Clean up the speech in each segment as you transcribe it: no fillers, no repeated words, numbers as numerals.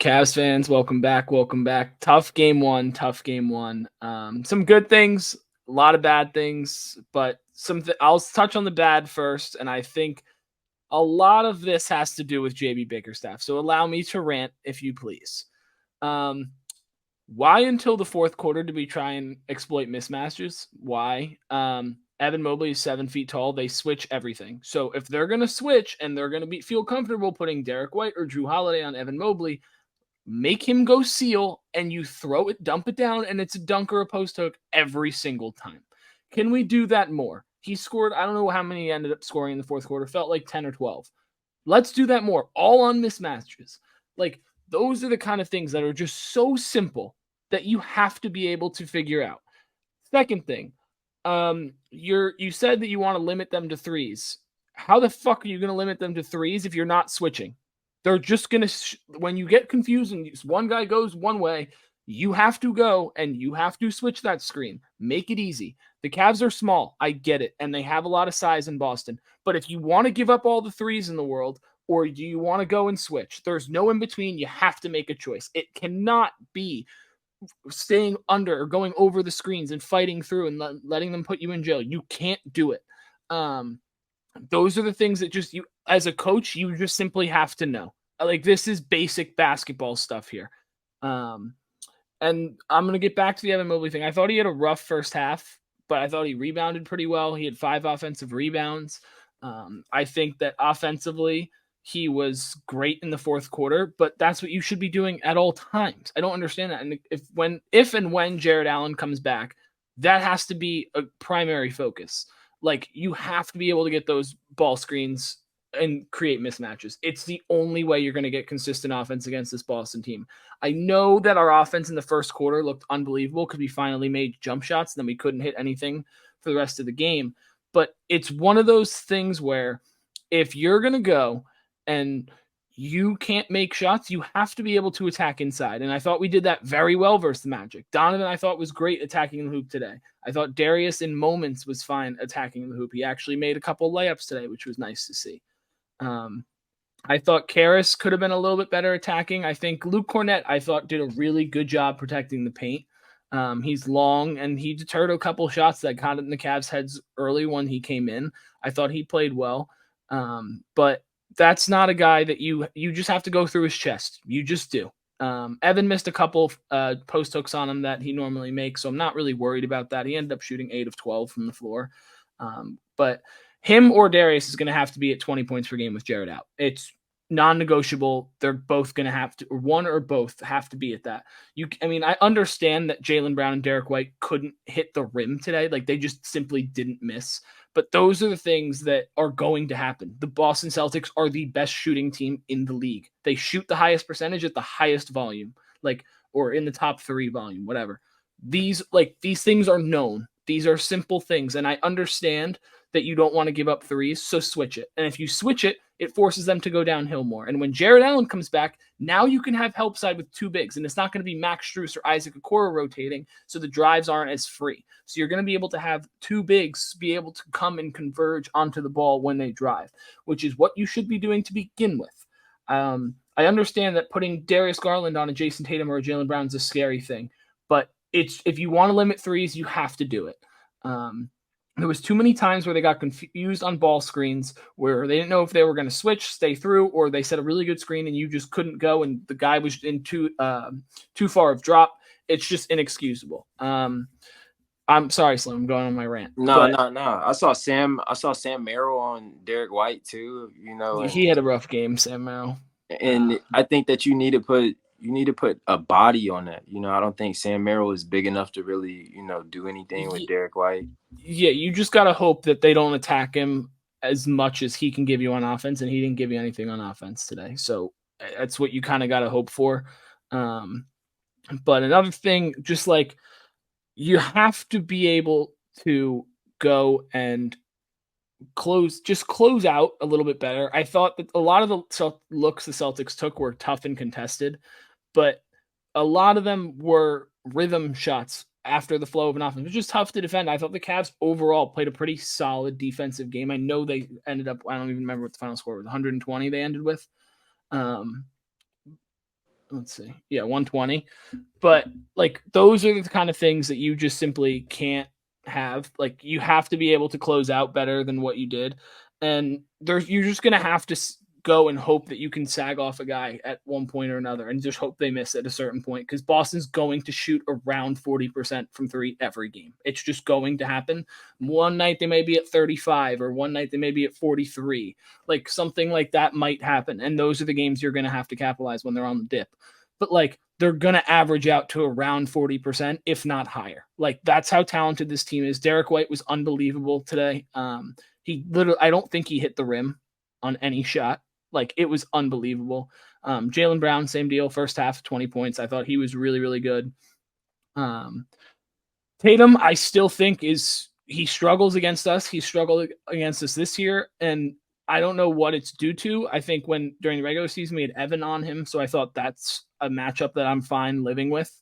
Cavs fans, welcome back. Welcome back. Tough game one. Tough game one. Some good things, a lot of bad things, but I'll touch on the bad first. And I think a lot of this has to do with JB Bickerstaff. So allow me to rant, if you please. Why until the fourth quarter did we try and exploit mismatches? Why? Evan Mobley is 7 feet tall. They switch everything. So if they're going to switch and they're going to feel comfortable putting Derek White or Drew Holiday on Evan Mobley, make him go seal and you throw it, dump it down, and it's a dunk or a post hook every single time. Can we do that more? He scored, I don't know how many he ended up scoring in the fourth quarter, felt like 10 or 12. Let's do that more, all on mismatches. Like, those are the kind of things that are just so simple that you have to be able to figure out. Second thing, you said that you want to limit them to threes. How the fuck are you going to limit them to threes if you're not switching? They're just going to, when you get confused and one guy goes one way, you have to go and you have to switch that screen. Make it easy. The Cavs are small. I get it. And they have a lot of size in Boston. But if you want to give up all the threes in the world, or do you want to go and switch? There's no in between. You have to make a choice. It cannot be staying under or going over the screens and fighting through and letting them put you in jail. You can't do it. Those are the things that just you, as a coach, you just simply have to know. Like, this is basic basketball stuff here. And I'm going to get back to the Evan Mobley thing. I thought he had a rough first half, but I thought he rebounded pretty well. He had 5 offensive rebounds. I think that offensively, he was great in the fourth quarter, but that's what you should be doing at all times. I don't understand that. And if and when Jared Allen comes back, that has to be a primary focus. Like, you have to be able to get those ball screens and create mismatches. It's the only way you're going to get consistent offense against this Boston team. I know that our offense in the first quarter looked unbelievable because we finally made jump shots and then we couldn't hit anything for the rest of the game. But it's one of those things where if you're going to go and you can't make shots, you have to be able to attack inside. And I thought we did that very well versus the Magic. Donovan, I thought, was great attacking the hoop today. I thought Darius in moments was fine attacking the hoop. He actually made a couple layups today, which was nice to see. I thought Karras could have been a little bit better attacking. I think Luke Cornett, I thought, did a really good job protecting the paint. He's long, and he deterred a couple shots that got in the Cavs' heads early when he came in. I thought he played well. But that's not a guy that you just have to go through his chest. You just do. Evan missed a couple post hooks on him that he normally makes, so I'm not really worried about that. He ended up shooting 8 of 12 from the floor. But him or Darius is going to have to be at 20 points per game with Jared out. It's non-negotiable. They're both going to have to, or one or both have to be at that. I understand that Jaylen Brown and Derek White couldn't hit the rim today. Like, they just simply didn't miss. But those are the things that are going to happen. The Boston Celtics are the best shooting team in the league. They shoot the highest percentage at the highest volume, or in the top 3 volume, whatever. These things are known. These are simple things. And I understand that you don't want to give up threes, so switch it. And if you switch it, it forces them to go downhill more. And when Jared Allen comes back, now you can have help side with 2 bigs, and it's not going to be Max Strus or Isaac Okoro rotating, so the drives aren't as free. So you're going to be able to have 2 bigs be able to come and converge onto the ball when they drive, which is what you should be doing to begin with. I understand that putting Darius Garland on a Jason Tatum or a Jaylen Brown is a scary thing, but if you want to limit threes, you have to do it. There was too many times where they got confused on ball screens where they didn't know if they were going to switch, stay through, or they set a really good screen and you just couldn't go and the guy was in too far of drop. It's just inexcusable. I'm sorry, Slim. I'm going on my rant. No. I saw Sam Merrill on Derek White too. He had a rough game, Sam Merrill. And I think that you need to put a body on that. I don't think Sam Merrill is big enough to really, do anything with Derek White. Yeah, you just got to hope that they don't attack him as much as he can give you on offense, and he didn't give you anything on offense today. So that's what you kind of got to hope for. But another thing, just like you have to be able to go and close out a little bit better. I thought that a lot of the looks the Celtics took were tough and contested, but a lot of them were rhythm shots after the flow of an offense. It was just tough to defend. I thought the Cavs overall played a pretty solid defensive game. I know they ended up, I don't even remember what the final score was, 120 they ended with. let's see. Yeah, 120. But like those are the kind of things that you just simply can't have. Like you have to be able to close out better than what you did. And there's you're just going to have to go and hope that you can sag off a guy at one point or another and just hope they miss at a certain point because Boston's going to shoot around 40% from three every game. It's just going to happen. One night they may be at 35 or one night they may be at 43. Like something like that might happen. And those are the games you're going to have to capitalize when they're on the dip. But like they're going to average out to around 40%, if not higher. Like that's how talented this team is. Derek White was unbelievable today. He literally, I don't think he hit the rim on any shot. Like it was unbelievable. Jaylen Brown, same deal. First half, 20 points. I thought he was really, really good. Tatum, I still think he struggles against us. He struggled against us this year, and I don't know what it's due to. I think during the regular season we had Evan on him, so I thought that's a matchup that I'm fine living with.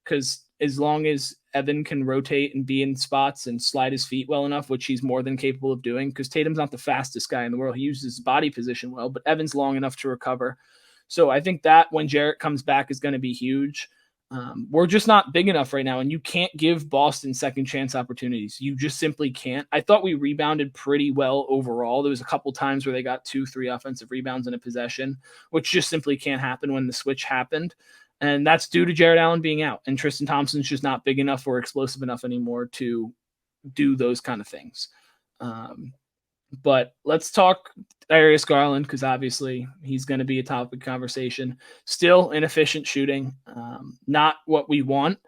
Because as long as Evan can rotate and be in spots and slide his feet well enough, which he's more than capable of doing, because Tatum's not the fastest guy in the world. He uses his body position well, but Evan's long enough to recover. So I think that when Jarrett comes back is going to be huge. We're just not big enough right now, and you can't give Boston second chance opportunities. You just simply can't. I thought we rebounded pretty well overall. There was a couple times where they got 2-3 offensive rebounds in a possession, which just simply can't happen when the switch happened. And that's due to Jared Allen being out. And Tristan Thompson's just not big enough or explosive enough anymore to do those kind of things. But let's talk Darius Garland because obviously he's going to be a topic of conversation. Still inefficient shooting, not what we want.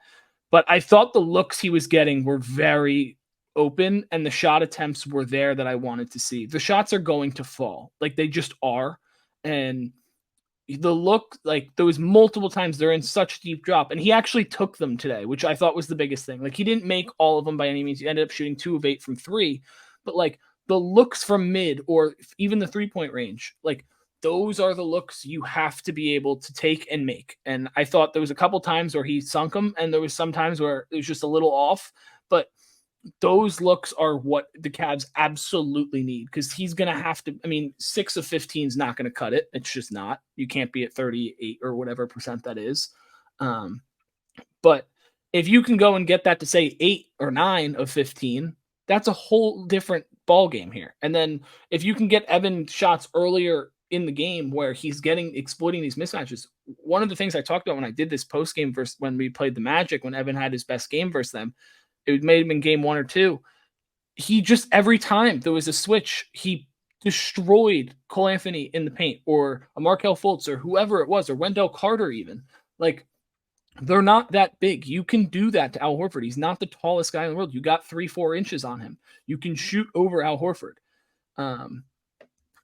But I thought the looks he was getting were very open and the shot attempts were there that I wanted to see. The shots are going to fall. Like they just are. And the look, like there was multiple times they're in such deep drop, and he actually took them today, which I thought was the biggest thing. Like he didn't make all of them by any means. He ended up shooting 2 of 8 from 3, but like the looks from mid or even the 3-point range, like those are the looks you have to be able to take and make. And I thought there was a couple times where he sunk them, and there was some times where it was just a little off, but those looks are what the Cavs absolutely need because he's going to have to. I mean, 6 of 15 is not going to cut it. It's just not. You can't be at 38 or whatever percent that is. But if you can go and get that to say 8 or 9 of 15, that's a whole different ball game here. And then if you can get Evan shots earlier in the game where he's exploiting these mismatches. One of the things I talked about when I did this post game versus when we played the Magic, when Evan had his best game versus them, it made him in game 1 or 2. He just, every time there was a switch, he destroyed Cole Anthony in the paint or a Markelle Fultz or whoever it was, or Wendell Carter even. Like, they're not that big. You can do that to Al Horford. He's not the tallest guy in the world. You got 3-4 inches on him. You can shoot over Al Horford.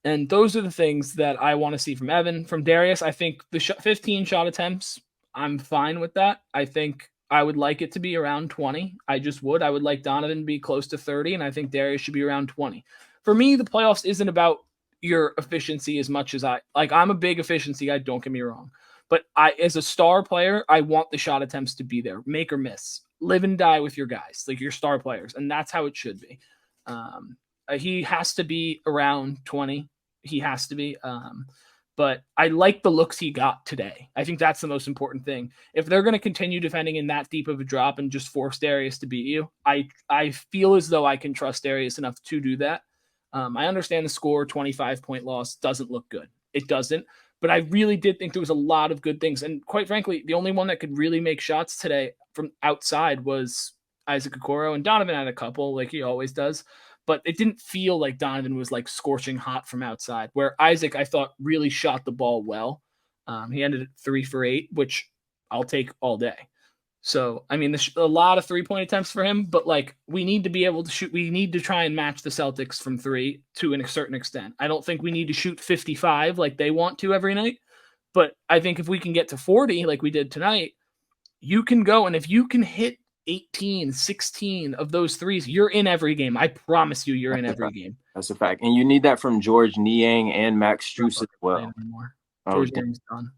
And those are the things that I want to see from Evan. From Darius, I think the 15 shot attempts, I'm fine with that. I think I would like it to be around 20. I just would. I would like Donovan to be close to 30, and I think Darius should be around 20. For me, the playoffs isn't about your efficiency as much as I'm a big efficiency guy, don't get me wrong. But as a star player, I want the shot attempts to be there, make or miss. Live and die with your guys, like your star players, and that's how it should be. He has to be around 20. He has to be. But I like the looks he got today. I think that's the most important thing. If they're going to continue defending in that deep of a drop and just force Darius to beat you, I feel as though I can trust Darius enough to do that. I understand the score, 25-point loss, doesn't look good. It doesn't. But I really did think there was a lot of good things. And quite frankly, the only one that could really make shots today from outside was Isaac Okoro. And Donovan had a couple, like he always does. But it didn't feel like Donovan was like scorching hot from outside, where Isaac, I thought, really shot the ball well. He ended at 3 for 8, which I'll take all day. So, I mean, a lot of 3-point attempts for him, but like we need to be able to shoot. We need to try and match the Celtics from 3 to a certain extent. I don't think we need to shoot 55 like they want to every night, but I think if we can get to 40 like we did tonight, you can go. And if you can hit 18, 16 of those threes, you're in every game. I promise you're in every game. That's a fact. And you need that from George Niang and Max Strus as well. George Niang's done.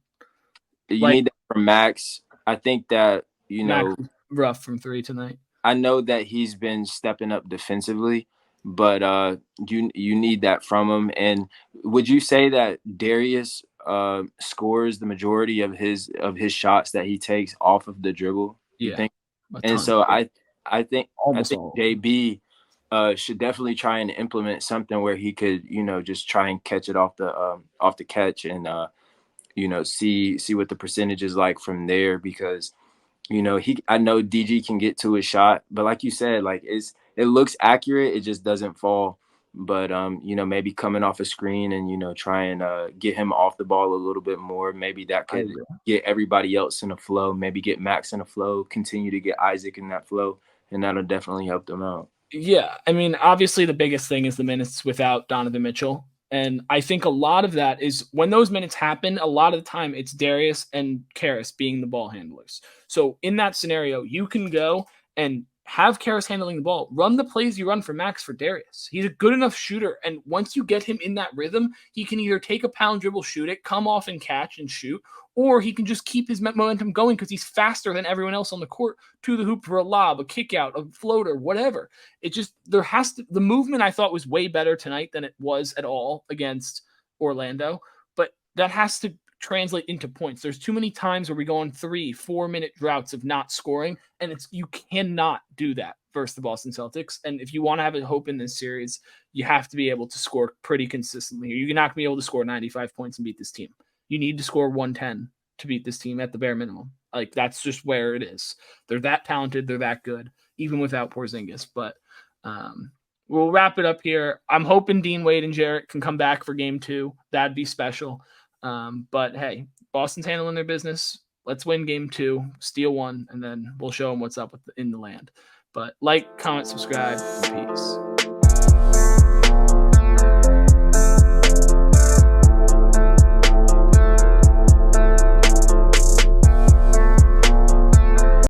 You need that from Max. I think that, Max was rough from 3 tonight. I know that he's been stepping up defensively, but you need that from him. And would you say that Darius scores the majority of his shots that he takes off of the dribble. You Yeah, think? a And ton. so I Almost think all. JB should definitely try and implement something where he could, just try and catch it off the catch and see what the percentage is like from there, because I know DG can get to his shot, but like you said, like it looks accurate, it just doesn't fall. But maybe coming off a screen and try and get him off the ball a little bit more. Maybe that I could agree. get everybody else in a flow. Maybe get Max in a flow. Continue to get Isaac in that flow, and that'll definitely help them out. Yeah, I mean, obviously the biggest thing is the minutes without Donovan Mitchell. And I think a lot of that is when those minutes happen, a lot of the time it's Darius and Karras being the ball handlers. So in that scenario, you can go and have Karras handling the ball, run the plays you run for Max for Darius. He's a good enough shooter. And once you get him in that rhythm, he can either take a pound dribble, shoot it, come off and catch and shoot, or he can just keep his momentum going because he's faster than everyone else on the court to the hoop for a lob, a kick out, a floater, whatever. It just the movement I thought was way better tonight than it was at all against Orlando, but that has to translate into points. There's too many times where we go on 3-4 minute droughts of not scoring, and you cannot do that versus the Boston Celtics. And if you want to have a hope in this series, you have to be able to score pretty consistently. You're not going to be able to score 95 points and beat this team. You need to score 110 to beat this team at the bare minimum. Like, that's just where it is. They're that talented. They're that good, even without Porzingis. But we'll wrap it up here. I'm hoping Dean Wade and Jarrett can come back for game 2. That'd be special. But hey, Boston's handling their business. Let's win game 2, steal 1, and then we'll show them what's up in the land. But like, comment, subscribe, and peace.